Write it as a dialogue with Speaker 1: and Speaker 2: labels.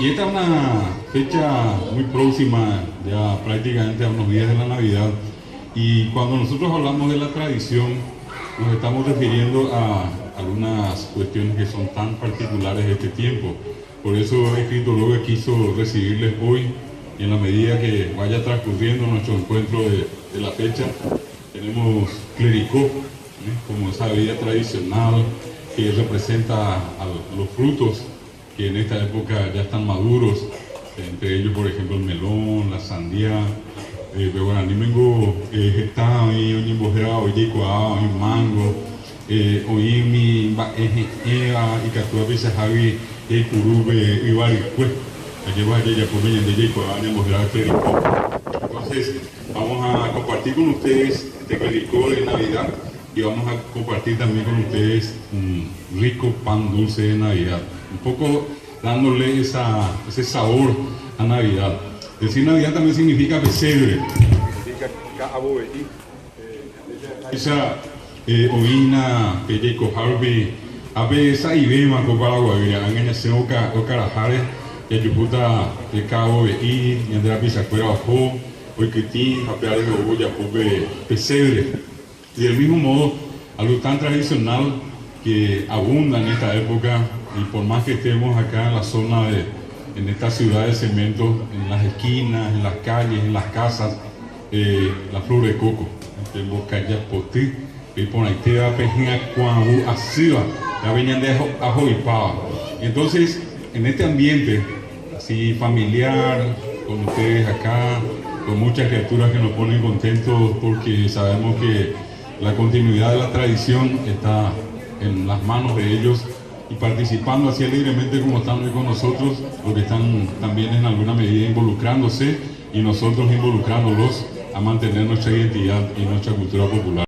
Speaker 1: Y esta es una fecha muy próxima, ya prácticamente a unos días de la Navidad. Y cuando nosotros hablamos de la tradición, nos estamos refiriendo a algunas cuestiones que son tan particulares de este tiempo. Por eso el escritólogo quiso recibirles hoy, y en la medida que vaya transcurriendo nuestro encuentro de la fecha, tenemos clericó, como esa bebida tradicional que representa a los frutos que en esta época ya están maduros, entre ellos por ejemplo el melón, la sandía, pero animengo está hoy embojera hoy hoy mango, hoy mi eva y catua pisa javi y curube y baricue, aquí va ya por venir de Jacob embojera clericó. Entonces vamos a compartir con ustedes este clericó de Navidad y vamos a compartir también con ustedes un rico pan dulce de Navidad, un poco dándole ese sabor a Navidad. Decir Navidad también significa pesebre, significa caboetí, esa oina, pelleco, harbi, esa ibema, copalagua, angaña seoca, ocarajare, yayuputa, el caboetí, yandera pisacuera bajo, oiquití, apeare goya, pope, pesebre. Y del mismo modo, algo tan tradicional que abunda en esta época, y por más que estemos acá en la zona en esta ciudad de cemento, en las esquinas, en las calles, en las casas, la flor de coco, en Bocaya Potí, y por ahí te da pejina cuando así ya venían de ajo y pava. Entonces, en este ambiente así familiar, con ustedes acá, con muchas criaturas que nos ponen contentos porque sabemos que la continuidad de la tradición está en las manos de ellos y participando así alegremente como están hoy con nosotros, porque están también en alguna medida involucrándose y nosotros involucrándolos a mantener nuestra identidad y nuestra cultura popular.